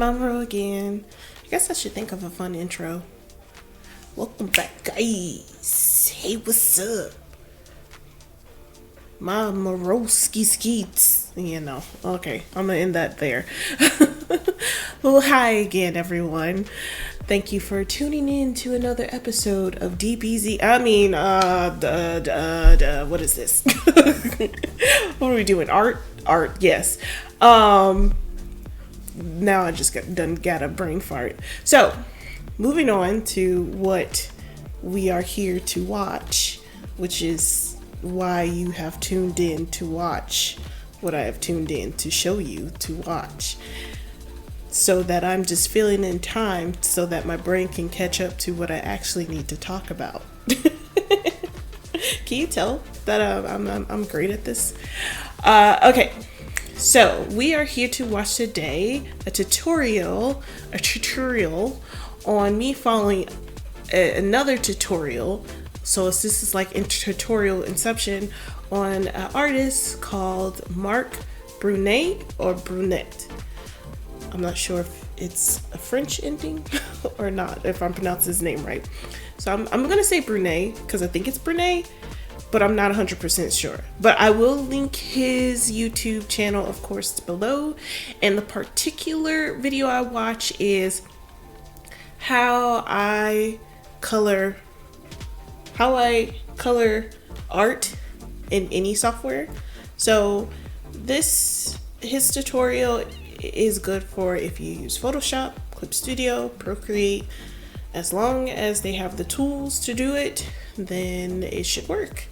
Monroe again. I guess I should think of a fun intro. Welcome back, guys. Hey, what's up? My Morowski skeets. You know, okay, I'm gonna end that there. Well, hi again, everyone. Thank you for tuning in to another episode of DBZ. What is this? What are we doing? Art, yes. Now I just got a brain fart. So, moving on to what we are here to watch, which is why you have tuned in to watch what I have tuned in to show you to watch. So that I'm just filling in time so that my brain can catch up to what I actually need to talk about. Can you tell that I'm great at this? Okay. So we are here to watch today a tutorial on me following another tutorial. So this is like in tutorial inception on an artist called Mark Brunet or Brunet. I'm not sure if it's a French ending or not, if I'm pronouncing his name right. So I'm gonna say Brunet because I think it's Brunet, but I'm not 100% sure. But I will link his YouTube channel, of course, below. And the particular video I watch is how I color art in any software. So his tutorial is good for if you use Photoshop, Clip Studio, Procreate. As long as they have the tools to do it, then it should work.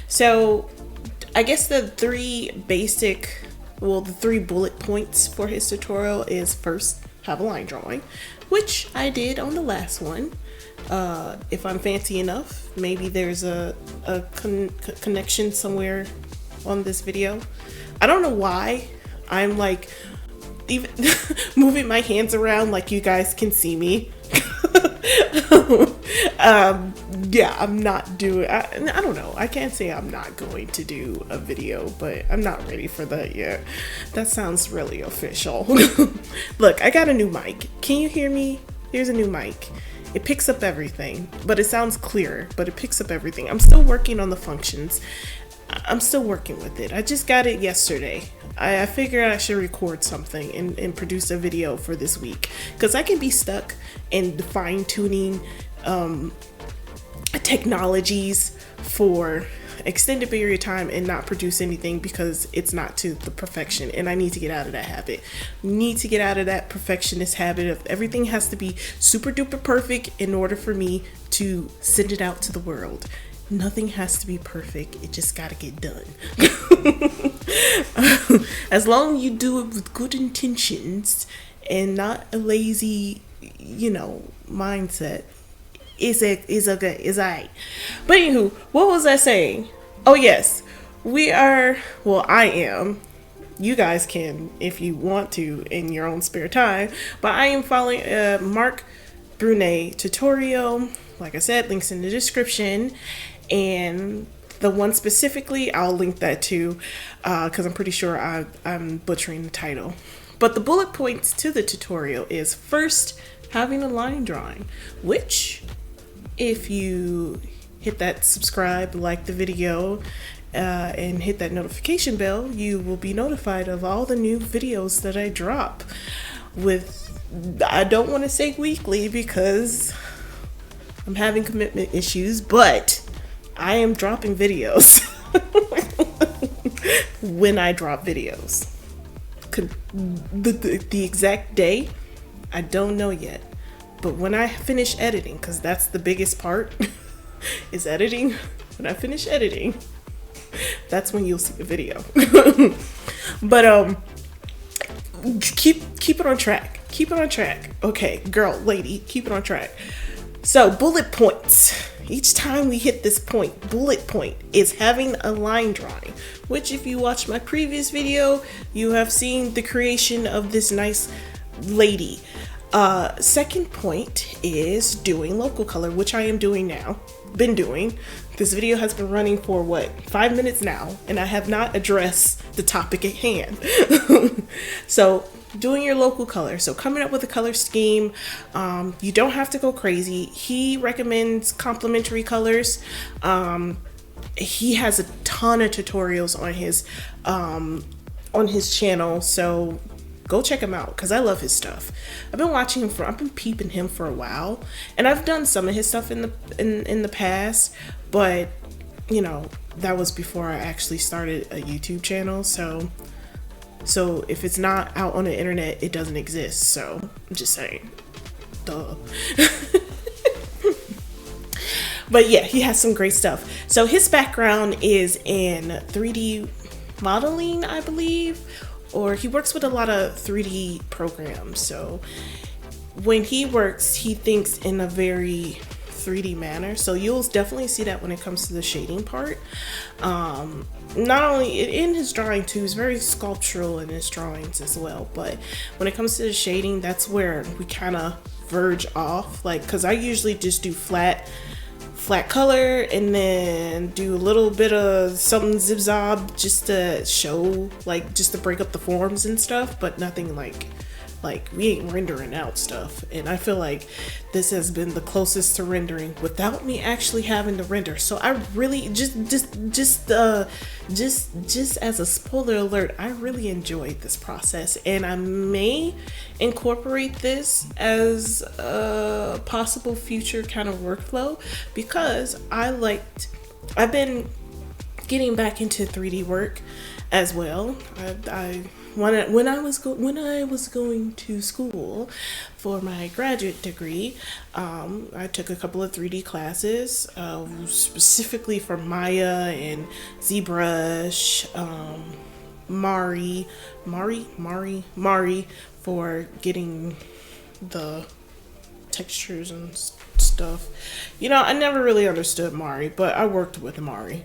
So I guess the three bullet points for his tutorial is first, have a line drawing, which I did on the last one. If I'm fancy enough, maybe there's a connection somewhere on this video. I don't know why I'm like even moving my hands around like you guys can see me. Yeah, I'm not doing, I don't know. I can't say I'm not going to do a video, but I'm not ready for that yet. That sounds really official. Look, I got a new mic. Can you hear me? Here's a new mic. It picks up everything, but it sounds clearer, but it picks up everything. I'm still working on the functions. I'm still working with it. I just got it yesterday. I figured I should record something and produce a video for this week, because I can be stuck in fine-tuning technologies for extended period of time and not produce anything because it's not to the perfection, and I need to get out of that habit. Need to get out of that perfectionist habit of everything has to be super duper perfect in order for me to send it out to the world. Nothing has to be perfect. It just gotta get done. As long as you do it with good intentions and not a lazy, mindset, is okay. Is alright. But anywho, what was I saying? Oh yes, I am. You guys can if you want to in your own spare time. But I am following Mark Brunet tutorial. Like I said, links in the description. And the one specifically, I'll link that too, because I'm pretty sure I'm butchering the title. But the bullet points to the tutorial is first, having a line drawing, which if you hit that subscribe, like the video, and hit that notification bell, you will be notified of all the new videos that I drop. I don't want to say weekly because I'm having commitment issues, but I am dropping videos when I drop videos. The exact day, I don't know yet. But when I finish editing, because that's the biggest part, is editing. When I finish editing, that's when you'll see the video. But keep it on track. Keep it on track. Okay, girl, lady, keep it on track. So bullet points. Each time we hit this point, bullet point is having a line drawing, which if you watch my previous video, you have seen the creation of this nice lady. Second point is doing local color, which I am doing now. been doing. This video has been running for what, 5 minutes now, and I have not addressed the topic at hand. So doing your local color. So coming up with a color scheme. You don't have to go crazy. He recommends complementary colors. He has a ton of tutorials on his channel, so go check him out because I love his stuff. I've been peeping him for a while, and I've done some of his stuff in the past, but you know, that was before I actually started a YouTube channel. So if it's not out on the internet, it doesn't exist. So I'm just saying, duh. But yeah, he has some great stuff. So his background is in 3D modeling, I believe, or he works with a lot of 3D programs. So when he works, he thinks in a very 3D manner. So you'll definitely see that when it comes to the shading part. Not only in his drawing too, he's very sculptural in his drawings as well. But when it comes to the shading, that's where we kind of verge off. Like, because I usually just do flat color and then do a little bit of something zip-zob just to show, like, just to break up the forms and stuff, but nothing like we ain't rendering out stuff. And I feel like this has been the closest to rendering without me actually having to render. So I really just as a spoiler alert, I really enjoyed this process, and I may incorporate this as a possible future kind of workflow because I've been getting back into 3D work as well. When I was going to school for my graduate degree, I took a couple of 3D classes, specifically for Maya and ZBrush, Mari for getting the textures and stuff. You know, I never really understood Mari, but I worked with Mari.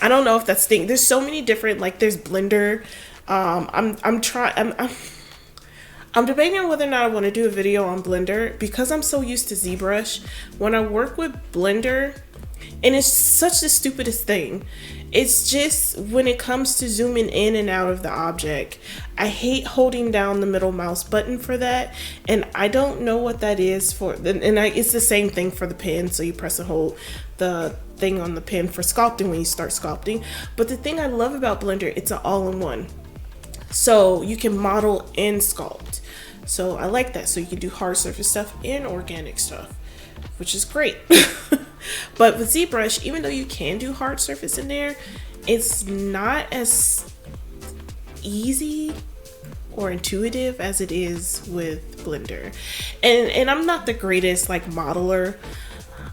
I don't know if that's the thing. There's so many different, like, there's Blender. I'm debating on whether or not I want to do a video on Blender because I'm so used to ZBrush. When I work with Blender, and it's such the stupidest thing, it's just when it comes to zooming in and out of the object, I hate holding down the middle mouse button for that, and I don't know what that is for. It's the same thing for the pen, so you press and hold the thing on the pen for sculpting when you start sculpting. But the thing I love about Blender, it's an all-in-one. So you can model and sculpt. So I like that. So you can do hard surface stuff and organic stuff, which is great. But with ZBrush, even though you can do hard surface in there, it's not as easy or intuitive as it is with Blender. And I'm not the greatest like modeler.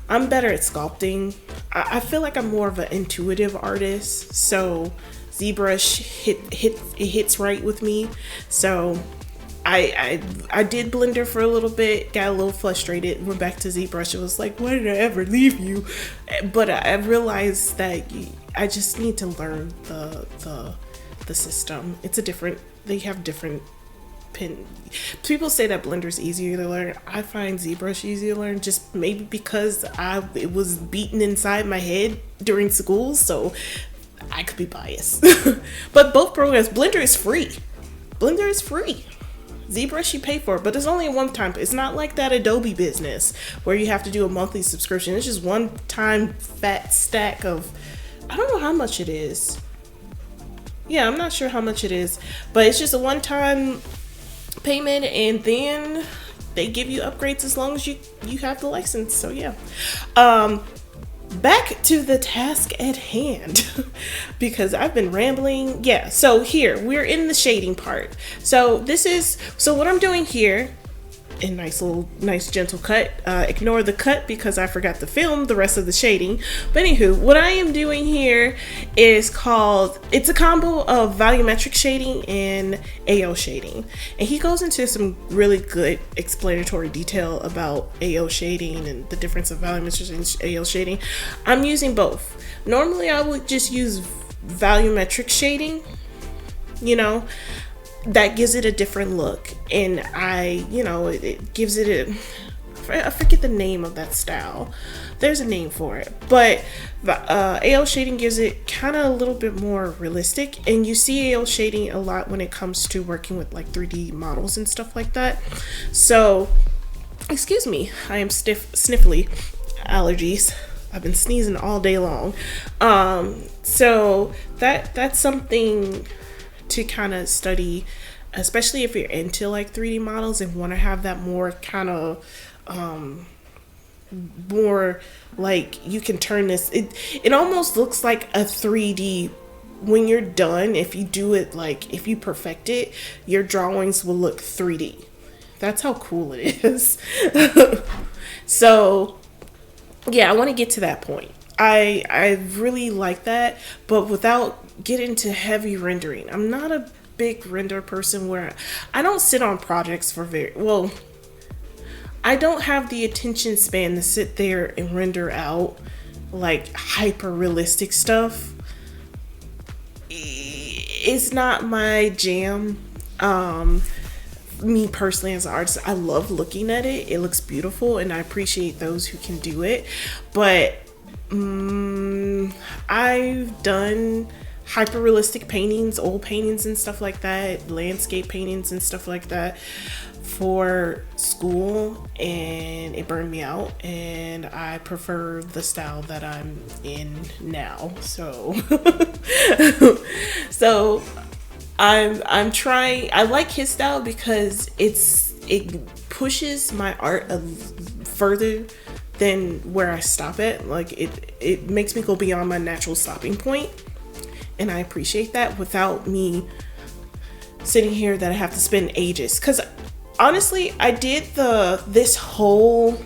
I'm better at sculpting. I feel like I'm more of an intuitive artist. So ZBrush hits right with me. So I did Blender for a little bit, got a little frustrated, went back to ZBrush. It was like, why did I ever leave you? But I realized that I just need to learn the system. They have different pen. People say that Blender's easier to learn. I find ZBrush easier to learn, just maybe because it was beaten inside my head during school, so I could be biased. But both programs, Blender is free. ZBrush you pay for it, but it's only a one-time. It's not like that Adobe business where you have to do a monthly subscription. It's just one-time fat stack of, I don't know how much it is. Yeah, I'm not sure how much it is, but it's just a one-time payment, and then they give you upgrades as long as you have the license. So yeah. Back to the task at hand because I've been rambling. Yeah, so here we're in the shading part. So what I'm doing here, a nice gentle cut. Ignore the cut because I forgot to film the rest of the shading. But anywho, what I am doing here is it's a combo of volumetric shading and AO shading. And he goes into some really good explanatory detail about AO shading and the difference of volumetric and AO shading. I'm using both. Normally I would just use volumetric shading, you know, that gives it a different look, and it gives it I forget the name of that style. there's a name for it, but AL shading gives it kind of a little bit more realistic, and you see AL shading a lot when it comes to working with like 3D models and stuff like that. So excuse me, I am sniffly, allergies. I've been sneezing all day long. So that's something to kind of study, especially if you're into like 3D models and want to have that more kind of more like you can turn this, it almost looks like a 3D when you're done. If you do it, like if you perfect it, your drawings will look 3D. That's how cool it is. So yeah, I want to get to that point. I really like that, but without getting to heavy rendering. I'm not a big render person where I don't sit on projects for I don't have the attention span to sit there and render out like hyper realistic stuff. It's not my jam. Me personally as an artist, I love looking at it. It looks beautiful and I appreciate those who can do it. But I've done hyper realistic paintings, old paintings and stuff like that, landscape paintings and stuff like that for school, and it burned me out, and I prefer the style that I'm in now. So so I'm trying. I like his style because it pushes my art further than where I stop at. Like it makes me go beyond my natural stopping point, and I appreciate that without me sitting here that I have to spend ages. Because honestly, I did this whole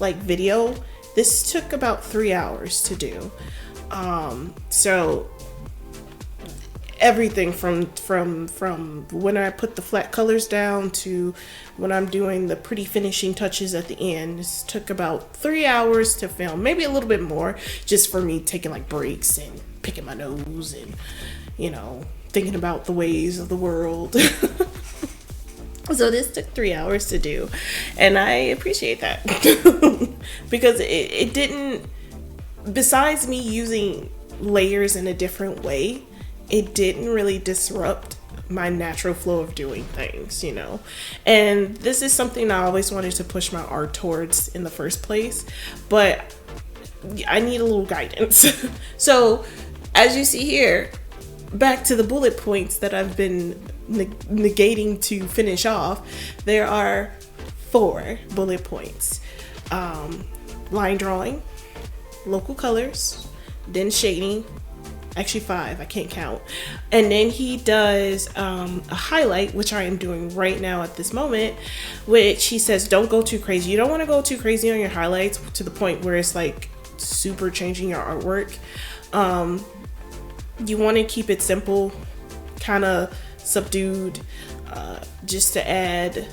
like video. This took about 3 hours to do. So everything from when I put the flat colors down to when I'm doing the pretty finishing touches at the end, this took about 3 hours to film, maybe a little bit more, just for me taking like breaks and picking my nose and, you know, thinking about the ways of the world. So this took 3 hours to do, and I appreciate that because it didn't, besides me using layers in a different way, it didn't really disrupt my natural flow of doing things, you know. And this is something I always wanted to push my art towards in the first place, but I need a little guidance. So as you see here, back to the bullet points that I've been negating to finish off, there are 4 bullet points. Line drawing, local colors, then shading, actually 5, I can't count, and then he does a highlight, which I am doing right now at this moment, which he says don't go too crazy. You don't want to go too crazy on your highlights to the point where it's like super changing your artwork. You want to keep it simple, kind of subdued, just to add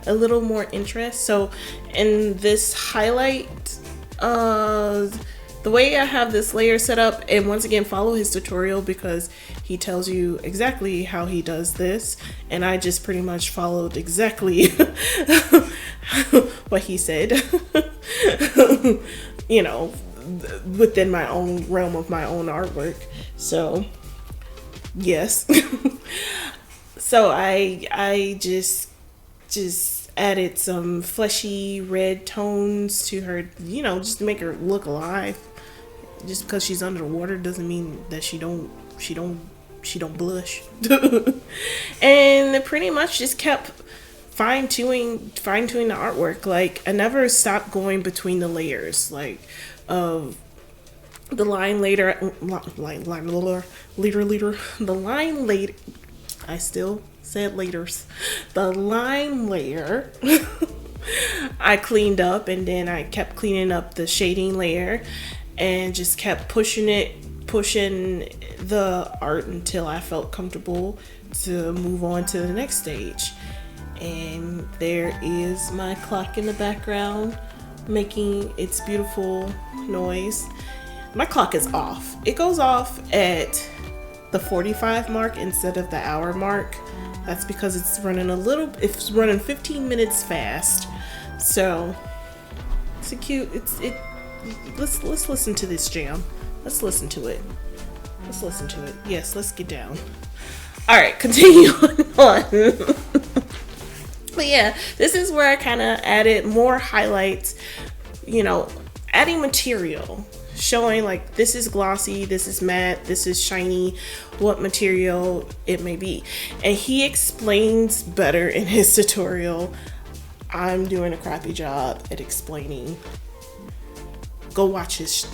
a little more interest. So in this highlight, the way I have this layer set up, and once again follow his tutorial because he tells you exactly how he does this, and I just pretty much followed exactly what he said, you know, within my own realm of my own artwork. So yes. So I just added some fleshy red tones to her, you know, just to make her look alive. Just because she's under the water doesn't mean that she don't blush. And pretty much just kept fine-tuning the artwork. Like I never stopped going between the layers, like of the line later, I still said laters. The line layer I cleaned up, and then I kept cleaning up the shading layer and just kept pushing the art until I felt comfortable to move on to the next stage. And there is my clock in the background making its beautiful noise. My clock is off. It goes off at the 45 mark instead of the hour mark. That's because it's running 15 minutes fast. So it's a cute, let's listen to this jam. Let's listen to it. Let's listen to it. Yes, let's get down. All right, continue on. But yeah, this is where I kind of added more highlights, you know, adding material, showing like this is glossy, this is matte, this is shiny, what material it may be. And he explains better in his tutorial. I'm doing a crappy job at explaining. Go watch his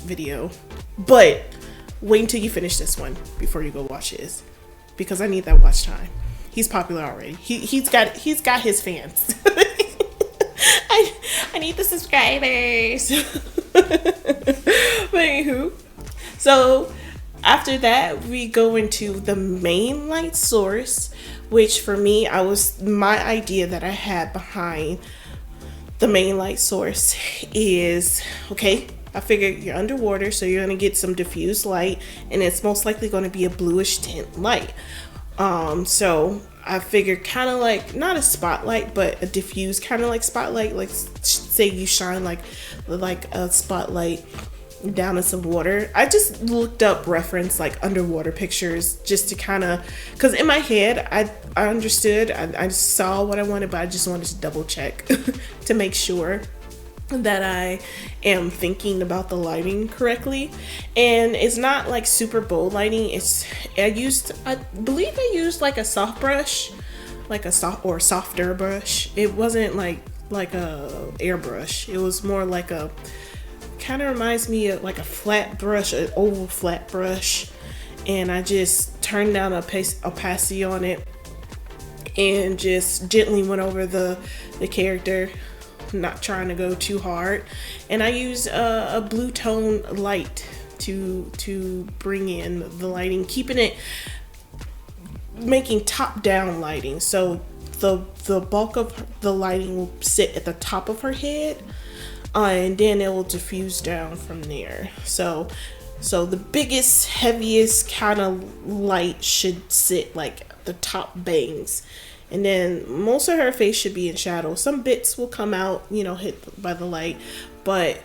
video. But wait until you finish this one before you go watch his, because I need that watch time. He's popular already. He's got his fans. I need the subscribers. But anywho, so after that we go into the main light source, which for me, my idea that I had behind the main light source is, okay, I figured you're underwater, so you're gonna get some diffused light, and it's most likely gonna be a bluish tint light. So I figured kind of like, not a spotlight, but a diffused kind of like spotlight, like say you shine like a spotlight down in some water. I just looked up reference like underwater pictures just to kind of, because in my head I understood, I saw what I wanted, but I just wanted to double check to make sure that I am thinking about the lighting correctly. And it's not like super bold lighting. I believe I used like a soft brush, like a softer brush. It wasn't like a airbrush. It was more like a, kind of reminds me of like a flat brush, an oval flat brush. And I just turned down opacity on it and just gently went over the character, not trying to go too hard. And I used a blue tone light to bring in the lighting, making top down lighting, so the bulk of the lighting will sit at the top of her head, and then it will diffuse down from there. So the biggest, heaviest kind of light should sit like the top bangs, and then most of her face should be in shadow. Some bits will come out, hit by the light, but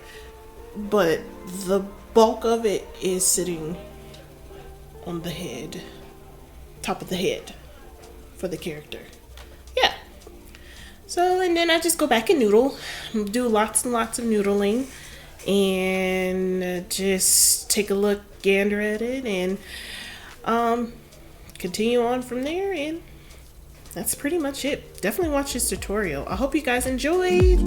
the bulk of it is sitting on the head, top of the head for the character. Yeah. So, and then I just go back and noodle, do lots and lots of noodling, and just take a look, gander at it, and continue on from there. And that's pretty much it. Definitely watch this tutorial. I hope you guys enjoyed.